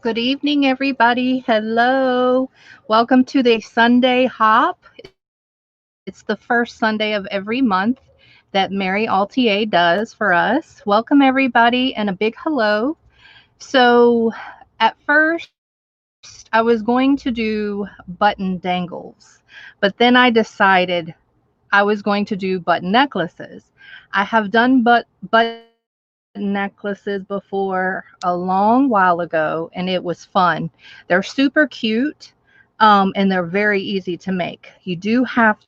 Good evening, everybody. Hello. Welcome to the Sunday Hop. It's the first Sunday of every month that Meri Atelier does for us. Welcome, everybody, and a big hello. So, at first, I was going to do button dangles, but then I decided I was going to do button necklaces. I have done button necklaces before a long while ago, and it was fun. They're super cute, and they're very easy to make. You do have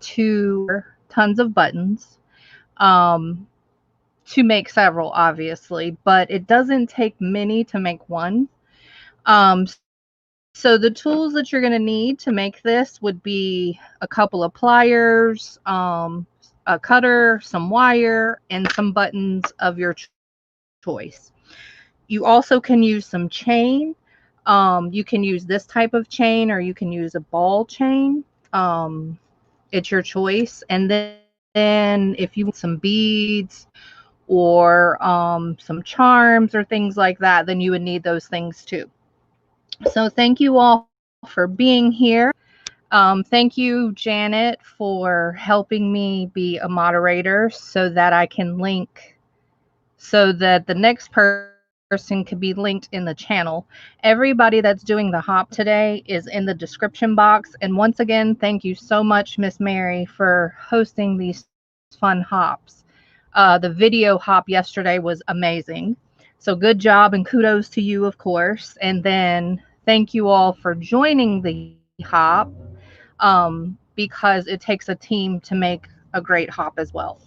to tons of buttons um, to make several, obviously, but it doesn't take many to make one. So the tools that you're going to need to make this would be a couple of pliers, a cutter, some wire, and some buttons of your choice. You also can use some chain. You can use this type of chain, or you can use a ball chain. It's your choice. And then if you want some beads or some charms or things like that, then you would need those things too. So thank you all for being here. Thank you, Janet, for helping me be a moderator so that I can link, so that the next person could be linked in the channel. Everybody that's doing the hop today is in the description box. And once again, thank you so much, Miss Meri, for hosting these fun hops. The video hop yesterday was amazing. So good job and kudos to you, of course. And then thank you all for joining the hop, because it takes a team to make a great hop as well.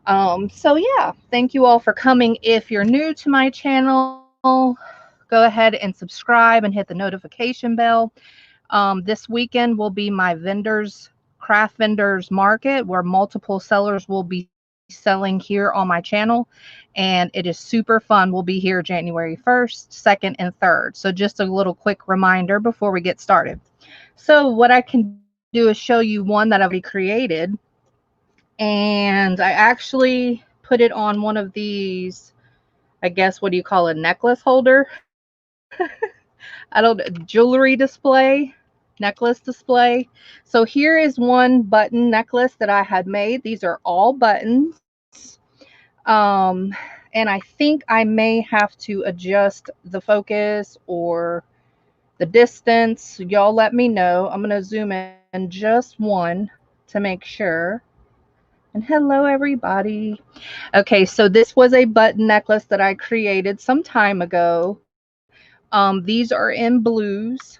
So yeah, thank you all for coming. If you're new to my channel, go ahead and subscribe and hit the notification bell. This weekend will be my craft vendors market, where multiple sellers will be selling here on my channel, and it is super fun. We'll be here January 1st, 2nd, and 3rd. So just a little quick reminder before we get started. So what I can do is show you one that I've already created, and I actually put it on one of these, I guess, what do you call a necklace holder? I don't jewelry display, necklace display. So here is one button necklace that I had made. These are all buttons. Um, and I think I may have to adjust the focus or the distance. Y'all let me know. I'm going to zoom in just one to make sure. And hello, everybody. Okay, so this was a button necklace that I created some time ago. These are in blues.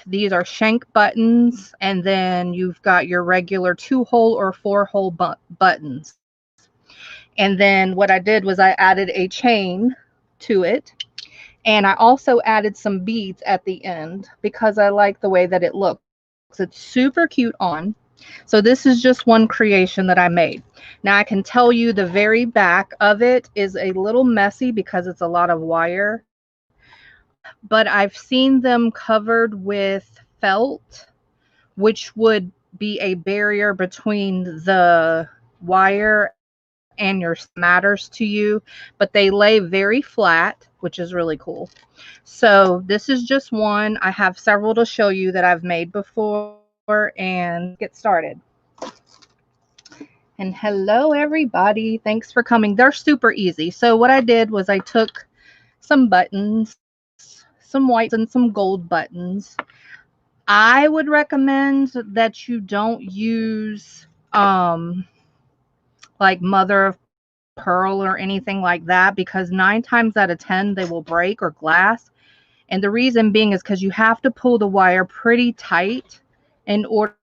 These are shank buttons, and then you've got your regular 2-hole or 4-hole buttons. And then what I did was I added a chain to it, and I also added some beads at the end because I like the way that it looks. It's super cute on. So this is just one creation that I made. Now I can tell you the very back of it is a little messy because it's a lot of wire, but I've seen them covered with felt, which would be a barrier between the wire and your matters to you, but they lay very flat, which is really cool. So this is just one. I have several to show you that I've made before, and let's get started. And hello, everybody. Thanks for coming. They're super easy. So what I did was I took some buttons, some whites and some gold buttons. I would recommend that you don't use like mother of pearl or anything like that, because 9 times out of 10 they will break, or glass. And the reason being is because you have to pull the wire pretty tight in order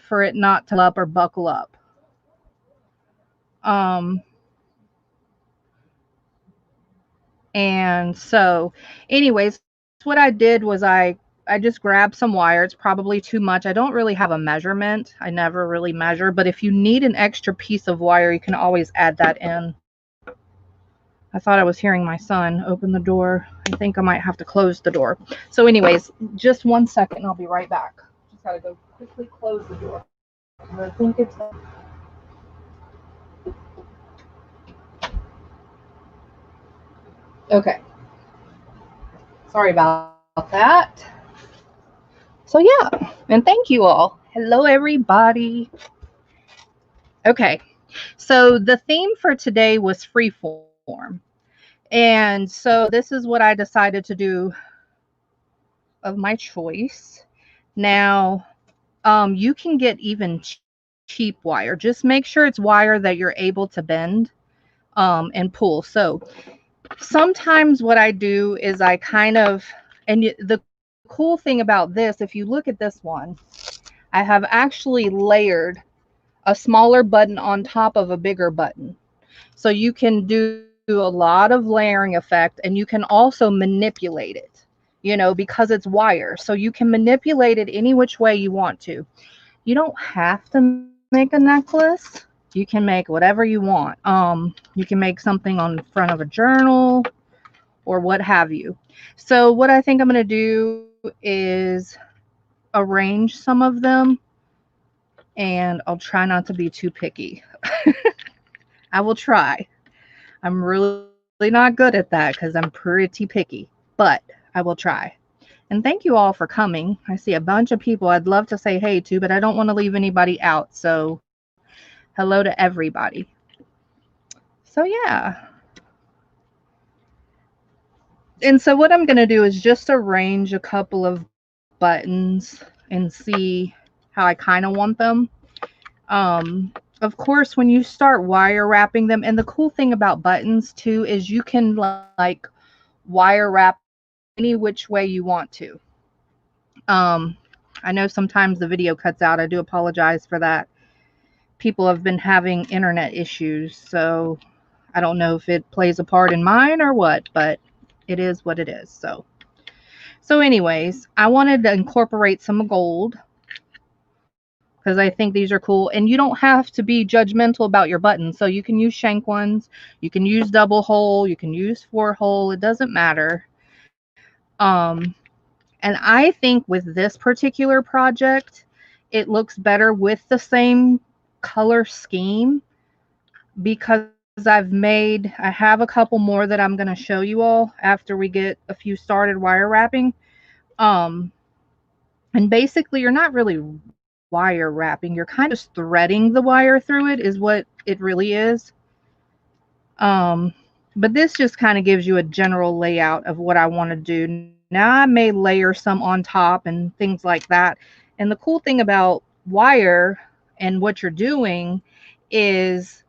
for it not to up or buckle up. Um, and so, anyways, what I did was I just grabbed some wire. It's probably too much. I don't really have a measurement. I never really measure, but if you need an extra piece of wire, you can always add that in. I thought I was hearing my son open the door. I think I might have to close the door. So anyways, just 1 second and I'll be right back. Just gotta go quickly close the door. I think it's okay. Sorry about that. So yeah, and thank you all. Hello, everybody. Okay, so the theme for today was freeform. And so this is what I decided to do of my choice. Now, you can get even cheap wire. Just make sure it's wire that you're able to bend and pull. So sometimes what I do is I kind of, and the cool thing about this, if you look at this one, I have actually layered a smaller button on top of a bigger button. So you can do a lot of layering effect, and you can also manipulate it, you know, because it's wire. So you can manipulate it any which way you want to. You don't have to make a necklace. You can make whatever you want. You can make something on the front of a journal or what have you. So what I think I'm going to do is arrange some of them, and I'll try not to be too picky. I will try. I'm really not good at that because I'm pretty picky, but I will try. And thank you all for coming. I see a bunch of people I'd love to say hey to, but I don't want to leave anybody out. So hello to everybody. So yeah. And so what I'm going to do is just arrange a couple of buttons and see how I kind of want them. Of course, when you start wire wrapping them, and the cool thing about buttons too is you can like wire wrap any which way you want to. I know sometimes the video cuts out. I do apologize for that. People have been having internet issues, so I don't know if it plays a part in mine or what, but it is what it is. So anyways, I wanted to incorporate some gold because I think these are cool, and you don't have to be judgmental about your buttons. So you can use shank ones, you can use double hole, you can use 4-hole, it doesn't matter. And I think with this particular project, it looks better with the same color scheme because I have a couple more that I'm going to show you all after we get a few started wire wrapping. And basically you're not really wire wrapping, you're kind of threading the wire through it is what it really is. But this just kind of gives you a general layout of what I want to do. Now I may layer some on top and things like that. And the cool thing about wire and what you're doing is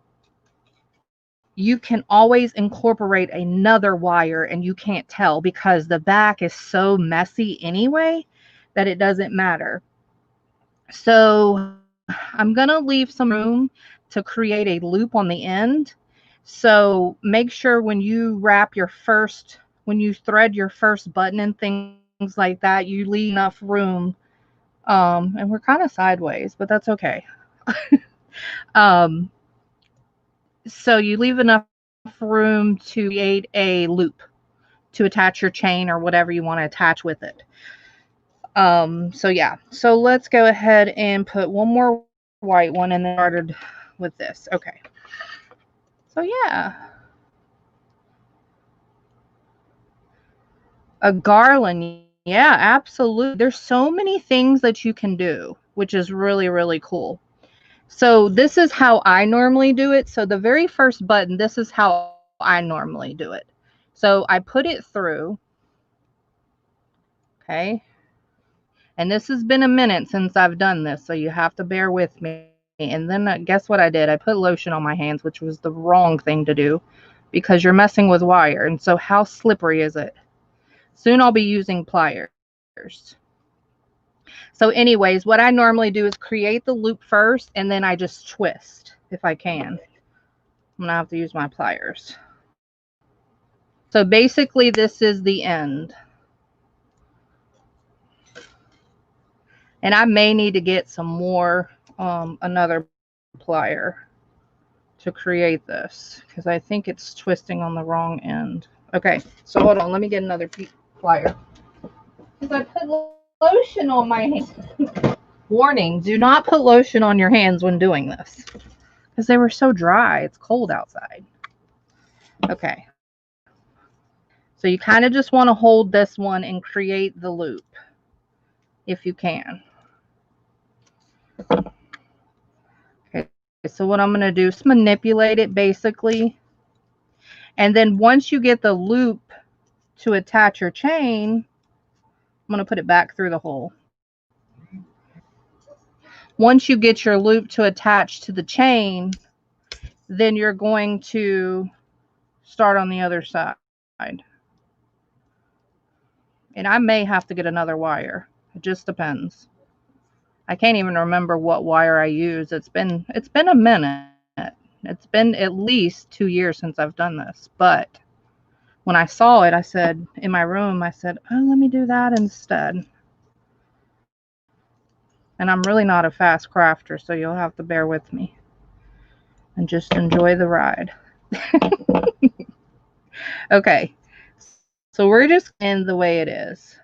you can always incorporate another wire and you can't tell because the back is so messy anyway that it doesn't matter. So I'm going to leave some room to create a loop on the end. So make sure when you when you thread your first button and things like that, you leave enough room. And we're kind of sideways, but that's okay. So you leave enough room to create a loop to attach your chain or whatever you want to attach with it. So yeah, so let's go ahead and put one more white one and then started with this. Okay. So yeah. A garland. Yeah, absolutely. There's so many things that you can do, which is really, really cool. So this is how I normally do it. So the very first button, this is how I normally do it. So I put it through. Okay. And this has been a minute since I've done this, so you have to bear with me. And then guess what I did? I put lotion on my hands, which was the wrong thing to do because you're messing with wire. And so how slippery is it? Soon I'll be using pliers. So anyways, what I normally do is create the loop first, and then I just twist if I can. I'm going to have to use my pliers. So basically this is the end. And I may need to get some more, another plier to create this because I think it's twisting on the wrong end. Okay, so hold on, let me get another plier because I put lotion on my hands. Warning, do not put lotion on your hands when doing this because they were so dry. It's cold outside. Okay, So you kind of just want to hold this one and create the loop if you can. Okay, so what I'm going to do is manipulate it basically. And then once you get the loop to attach your chain, I'm going to put it back through the hole. Once you get your loop to attach to the chain, then you're going to start on the other side. And I may have to get another wire. It just depends. I can't even remember what wire I use. It's been a minute. It's been at least 2 years since I've done this. But when I saw it, I said, in my room, I said, oh, let me do that instead. And I'm really not a fast crafter, so you'll have to bear with me and just enjoy the ride. Okay, so we're just in the way it is.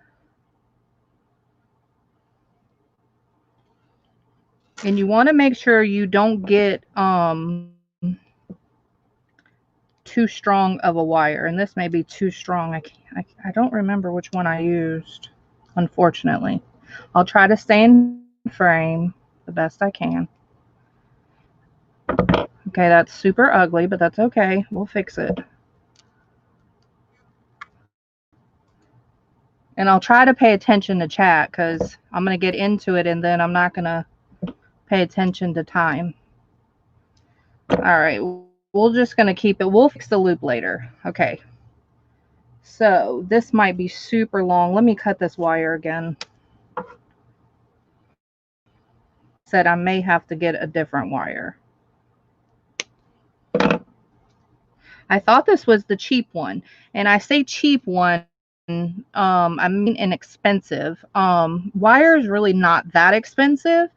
And you want to make sure you don't get too strong of a wire. And this may be too strong. I don't remember which one I used, unfortunately. I'll try to stay in frame the best I can. Okay, that's super ugly, but that's okay. We'll fix it. And I'll try to pay attention to chat because I'm going to get into it and then I'm not going to pay attention to time. All right, we're just going to keep it. We'll fix the loop later. Okay. So this might be super long. Let me cut this wire again. Said I may have to get a different wire. I thought this was the cheap one. And I say cheap one, I mean inexpensive. Wire is really not that expensive,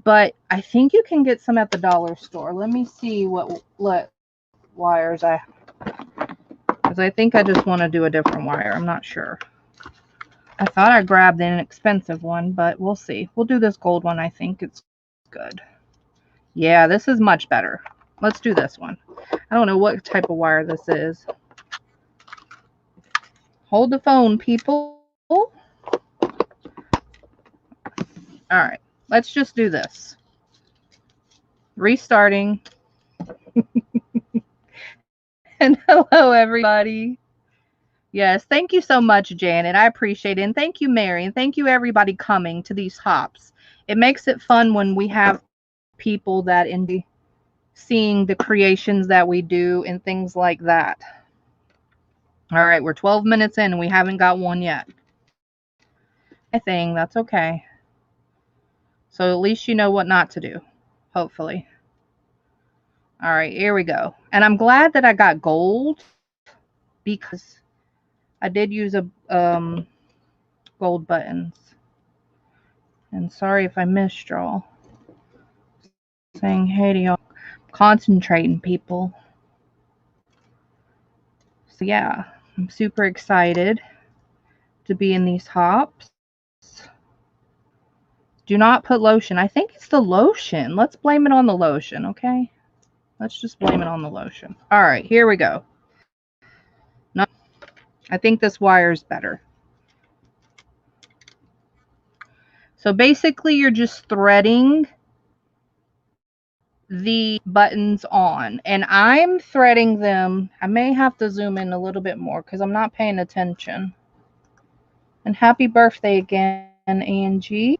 but I think you can get some at the dollar store. Let me see what wires I have. Because I think I just want to do a different wire. I'm not sure. I thought I grabbed an inexpensive one, but we'll see. We'll do this gold one. I think it's good. Yeah, this is much better. Let's do this one. I don't know what type of wire this is. Hold the phone, people. All right, let's just do this. Restarting. And hello, everybody. Yes, thank you so much, Janet. I appreciate it. And thank you, Mary. And thank you, everybody coming to these hops. It makes it fun when we have people that enjoy seeing the creations that we do and things like that. All right, we're 12 minutes in and we haven't got one yet. I think that's okay. So at least you know what not to do, hopefully. All right, here we go. And I'm glad that I got gold because I did use a gold buttons. And sorry if I missed y'all. Saying hey to y'all. Concentrating, people. So yeah, I'm super excited to be in these hops. Do not put lotion. I think it's the lotion. Let's blame it on the lotion, okay? Let's just blame it on the lotion. All right, here we go. No, I think this wire is better. So basically, you're just threading the buttons on. And I'm threading them. I may have to zoom in a little bit more because I'm not paying attention. And happy birthday again, Angie.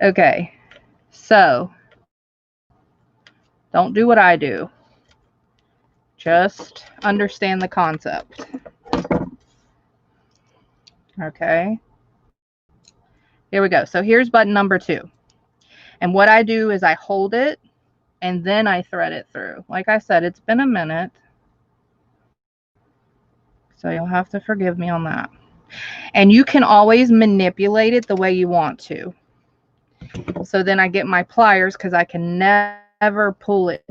Okay, so don't do what I do. Just understand the concept. Okay. Here we go. So here's button number 2. And what I do is I hold it and then I thread it through. Like I said, it's been a minute. So you'll have to forgive me on that. And you can always manipulate it the way you want to. So then I get my pliers because I can never pull it.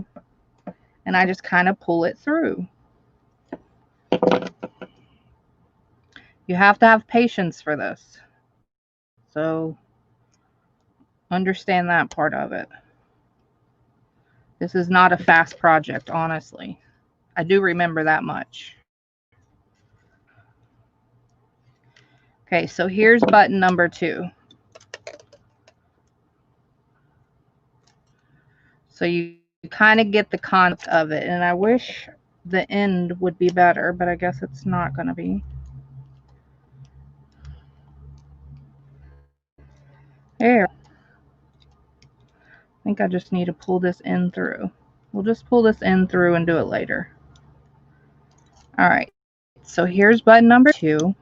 And I just kind of pull it through. You have to have patience for this. So understand that part of it. This is not a fast project, honestly. I do remember that much. Okay, so here's button number 2. So you kind of get the concept of it, and I wish the end would be better, but I guess it's not going to be. There. I think I just need to pull this in through. We'll just pull this in through and do it later. All right, so here's button number 2.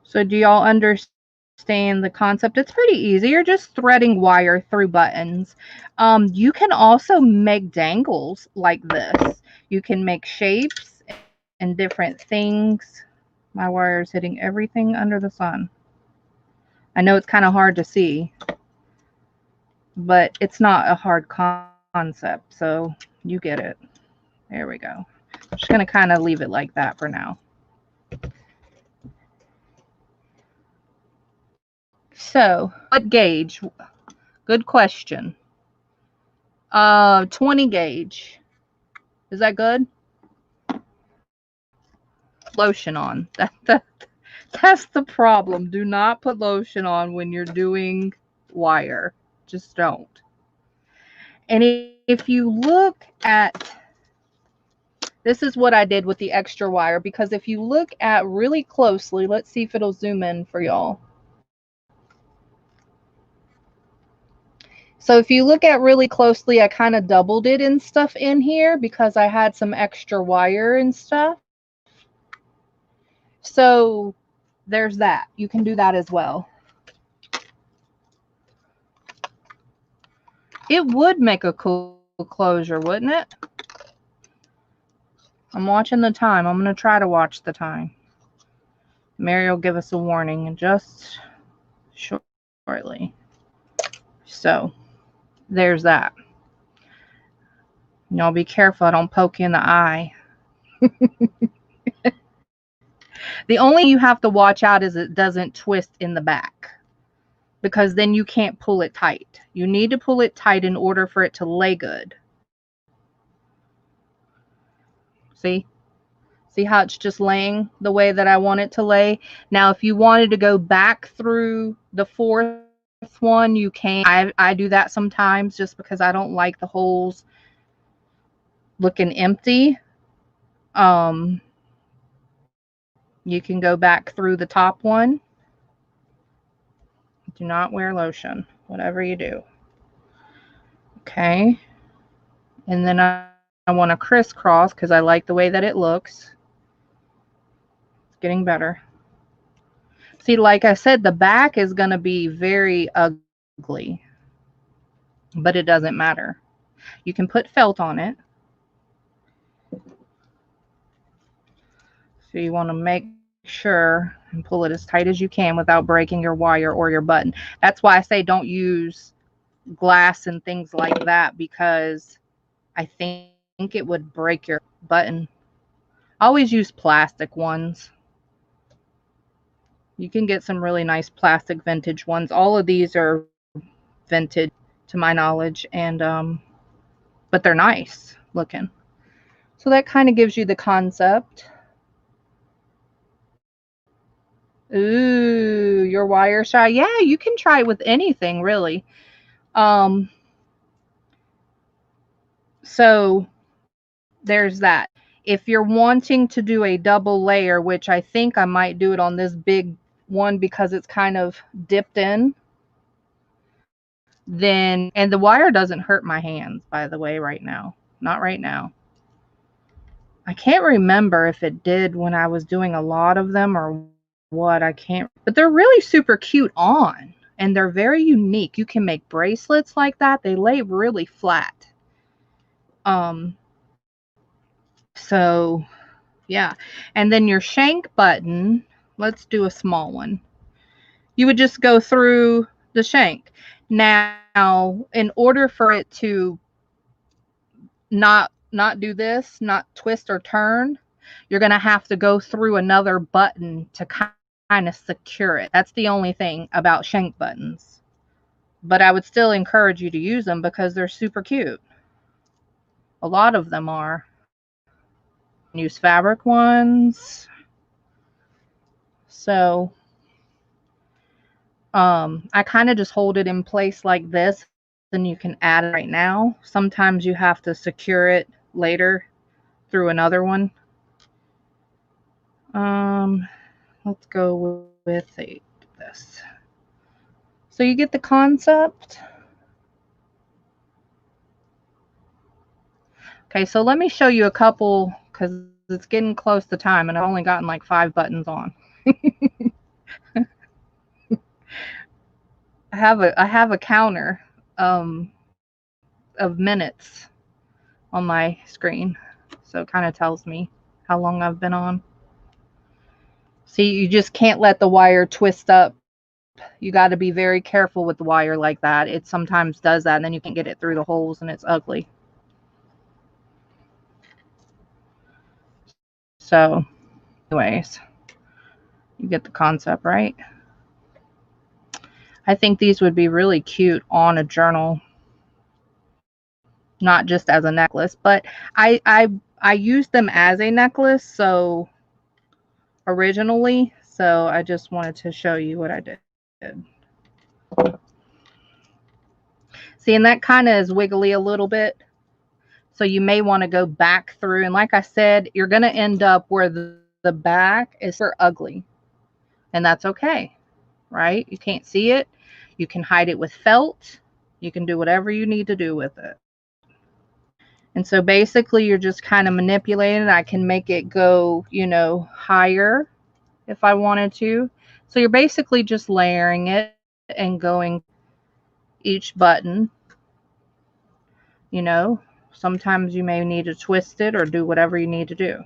So do y'all understand the concept? It's pretty easy. You're just threading wire through buttons. You can also make dangles like this. You can make shapes and different things. My wire is hitting everything under the sun. I know it's kind of hard to see, but it's not a hard concept, so you get it. There we go. I'm just going to kind of leave it like that for now. So, what gauge? Good question. 20 gauge. Is that good? Lotion on. That's the problem. Do not put lotion on when you're doing wire. Just don't. And if you look at, this is what I did with the extra wire, because if you look at really closely, let's see if it'll zoom in for y'all. So if you look at really closely, I kind of doubled it and stuff in here because I had some extra wire and stuff. So there's that. You can do that as well. It would make a cool closure, wouldn't it? I'm watching the time. I'm going to try to watch the time. Meri will give us a warning in just shortly. So there's that. Y'all be careful I don't poke you in the eye. The only thing you have to watch out is it doesn't twist in the back, because then you can't pull it tight. You need to pull it tight in order for it to lay good. See? See how it's just laying the way that I want it to lay? Now, if you wanted to go back through the 4th one, you can. I do that sometimes just because I don't like the holes looking empty. You can go back through the top one. Do not wear lotion, whatever you do. Okay. And then I want to crisscross because I like the way that it looks. It's getting better. See, like I said, the back is going to be very ugly, but it doesn't matter. You can put felt on it. So you want to make sure and pull it as tight as you can without breaking your wire or your button. That's why I say don't use glass and things like that, because I think it would break your button. Always use plastic ones. You can get some really nice plastic vintage ones. All of these are vintage to my knowledge, and but they're nice looking. So that kind of gives you the concept. Ooh, your wire shy. Yeah, you can try it with anything, really. So there's that. If you're wanting to do a double layer, which I think I might do it on this big one because it's kind of dipped in, then, and the wire doesn't hurt my hands, by the way, right now. Not right now. I can't remember if it did when I was doing a lot of them or what. I can't, but they're really super cute on, and they're very unique. You can make bracelets like that. They lay really flat. So yeah. And then your shank button, let's do a small one. You would just go through the shank. Now, in order for it to not do this, not twist or turn, you're going to have to go through another button to kind of secure it. That's the only thing about shank buttons. But I would still encourage you to use them because they're super cute. A lot of them are. Use fabric ones. So I kind of just hold it in place like this, then you can add it right now. Sometimes you have to secure it later through another one. Let's go with this. So you get the concept. Okay, so let me show you a couple because it's getting close to time and I've only gotten like 5 buttons on. I have a counter of minutes on my screen, so it kind of tells me how long I've been on. See, you just can't let the wire twist up. You got to be very careful with the wire like that. It sometimes does that and then you can't get it through the holes and it's ugly. So anyways, you get the concept, right? I think these would be really cute on a journal, not just as a necklace, but I used them as a necklace so originally, so I just wanted to show you what I did. See, and that kind of is wiggly a little bit, so you may want to go back through, and like I said, you're going to end up where the back is ugly, and that's okay, right? You can't see it. You can hide it with felt. You can do whatever you need to do with it. And so basically you're just kind of manipulating it. I can make it go, you know, higher if I wanted to. So you're basically just layering it and going each button. You know, sometimes you may need to twist it or do whatever you need to do.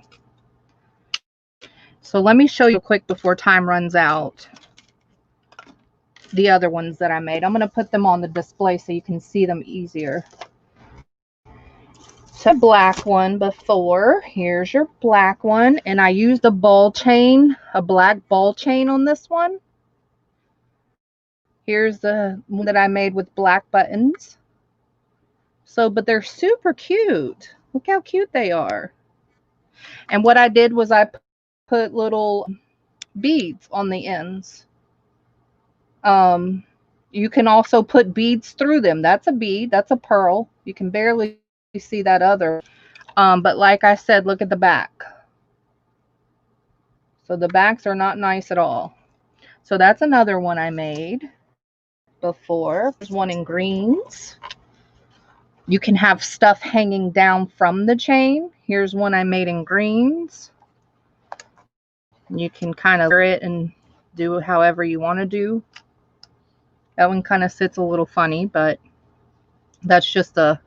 So let me show you quick before time runs out the other ones that I made. I'm going to put them on the display so you can see them easier. So black one before. Here's your black one, and I used a ball chain, a black ball chain on this one. Here's the one that I made with black buttons. So, but they're super cute. Look how cute they are. And what I did was I put little beads on the ends. You can also put beads through them. That's a bead. That's a pearl. You can barely see that other. But like I said, look at the back. So the backs are not nice at all. So that's another one I made before. There's one in greens. You can have stuff hanging down from the chain. Here's one I made in greens. You can kind of layer it and do however you want to do. That one kind of sits a little funny, but that's just an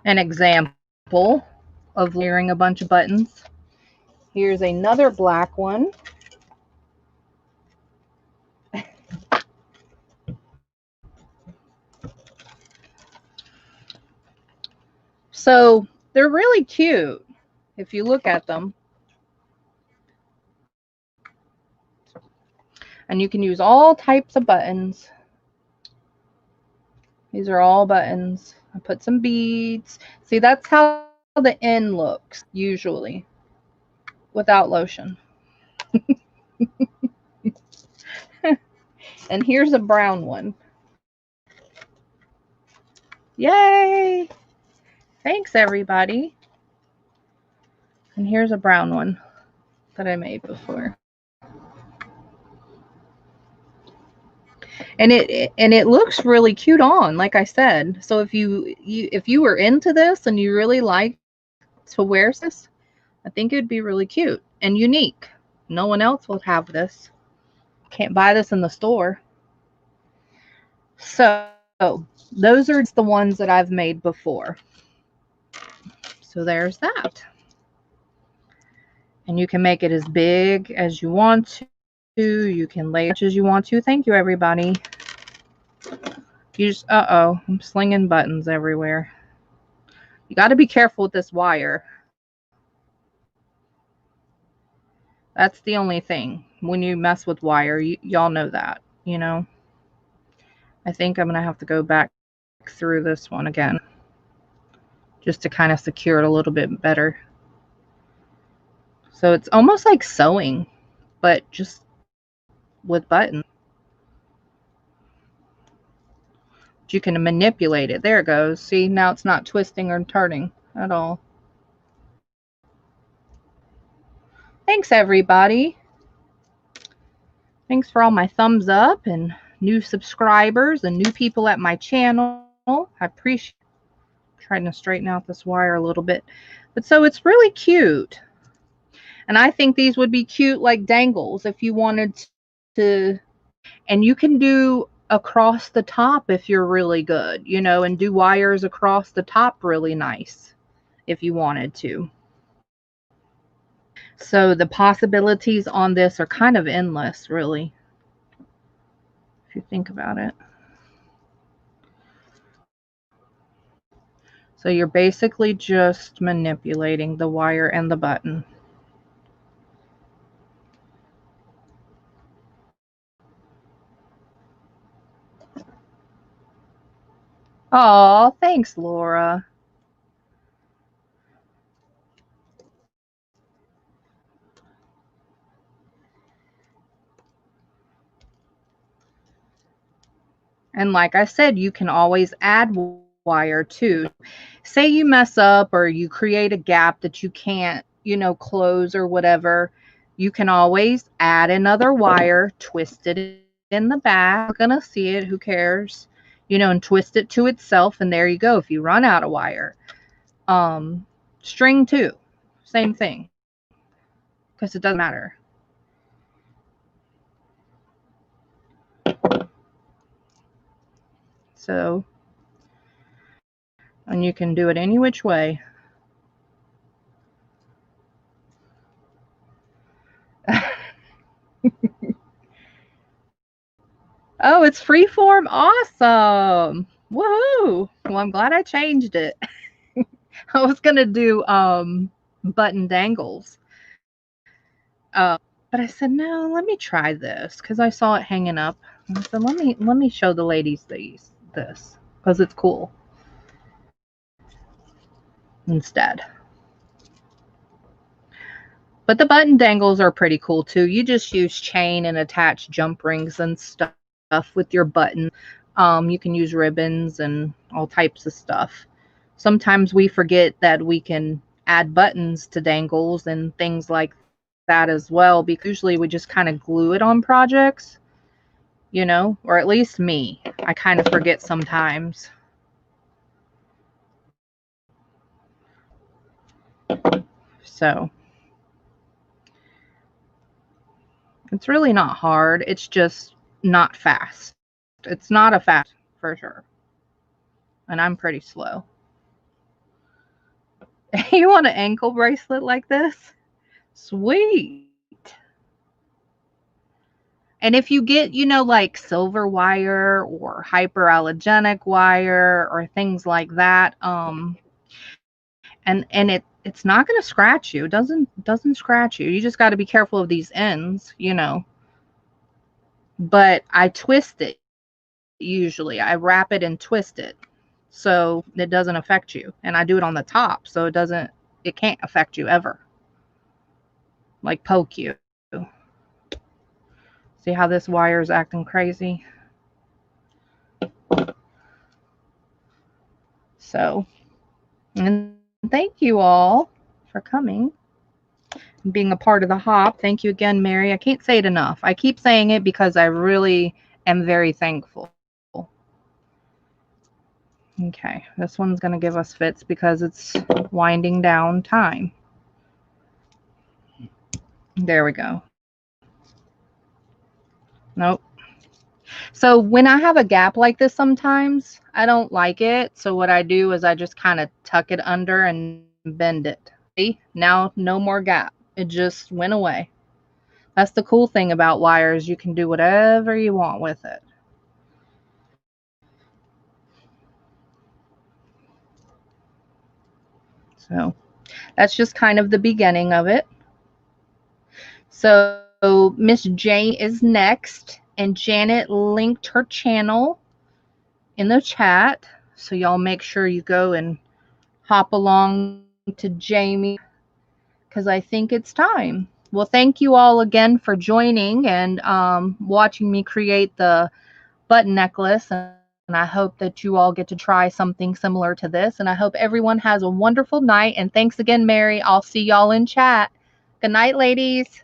example of layering a bunch of buttons. Here's another black one. So they're really cute if you look at them. And you can use all types of buttons. These are all buttons. I put some beads. See, that's how the end looks usually without lotion. And here's a brown one. Yay! Thanks, everybody. And here's a brown one that I made before. And it looks really cute on, like I said. So if you were into this and you really like to wear this, I think it'd be really cute and unique. No one else will have this. Can't buy this in the store. So those are the ones that I've made before. So there's that. And you can make it as big as you want to. You can lay it as you want to. Thank you, everybody. You just, uh-oh, I'm slinging buttons everywhere. You got to be careful with this wire. That's the only thing. When you mess with wire, y'all know that, you know. I think I'm going to have to go back through this one again just to kind of secure it a little bit better. So it's almost like sewing, but just with buttons. You can manipulate it. There it goes. See, now it's not twisting or turning at all. Thanks, everybody. Thanks for all my thumbs up and new subscribers and new people at my channel. I appreciate trying to straighten out this wire a little bit. But so it's really cute. And I think these would be cute like dangles if you wanted to. And you can do across the top if you're really good, you know, and do wires across the top really nice if you wanted to. So the possibilities on this are kind of endless, really, if you think about it. So you're basically just manipulating the wire and the button. Oh, thanks, Laura. And like I said, you can always add wire too. Say you mess up or you create a gap that you can't, you know, close or whatever. You can always add another wire, twist it in the back. You're gonna see it, who cares? You know, and twist it to itself, and there you go. If you run out of wire. String too, same thing, because it doesn't matter. So, and you can do it any which way. Oh, it's Freeform? Awesome. Woohoo. Well, I'm glad I changed it. I was going to do button dangles. But I said, no, let me try this because I saw it hanging up. And I said, let me show the ladies this because it's cool instead. But the button dangles are pretty cool too. You just use chain and attach jump rings and stuff with your button. You can use ribbons and all types of stuff. Sometimes we forget that we can add buttons to dangles and things like that as well, because usually we just kind of glue it on projects, you know, or at least me. I kind of forget sometimes. So it's really not hard. It's just not fast. It's not a fast for sure. And I'm pretty slow. You want an ankle bracelet like this? Sweet. And if you get, you know, like silver wire or hyperallergenic wire or things like that, and it's not going to scratch you. It doesn't scratch you. You just got to be careful of these ends, you know. But I twist it usually. I wrap it and twist it so it doesn't affect you. And I do it on the top so it can't affect you ever. Like poke you. See how this wire is acting crazy? So, and thank you all for coming and being a part of the hop. Thank you again, Meri. I can't say it enough. I keep saying it because I really am very thankful. Okay, this one's going to give us fits because it's winding down time. There we go. Nope. So when I have a gap like this sometimes, I don't like it. So what I do is I just kind of tuck it under and bend it. See, now no more gap. It just went away. That's the cool thing about wires. You can do whatever you want with it. So that's just kind of the beginning of it. So Miss Jane is next, and Janet linked her channel in the chat. So y'all make sure you go and hop along to Jamie, because I think it's time. Well, thank you all again for joining and watching me create the button necklace. And I hope that you all get to try something similar to this. And I hope everyone has a wonderful night. And thanks again, Mary. I'll see y'all in chat. Good night, ladies.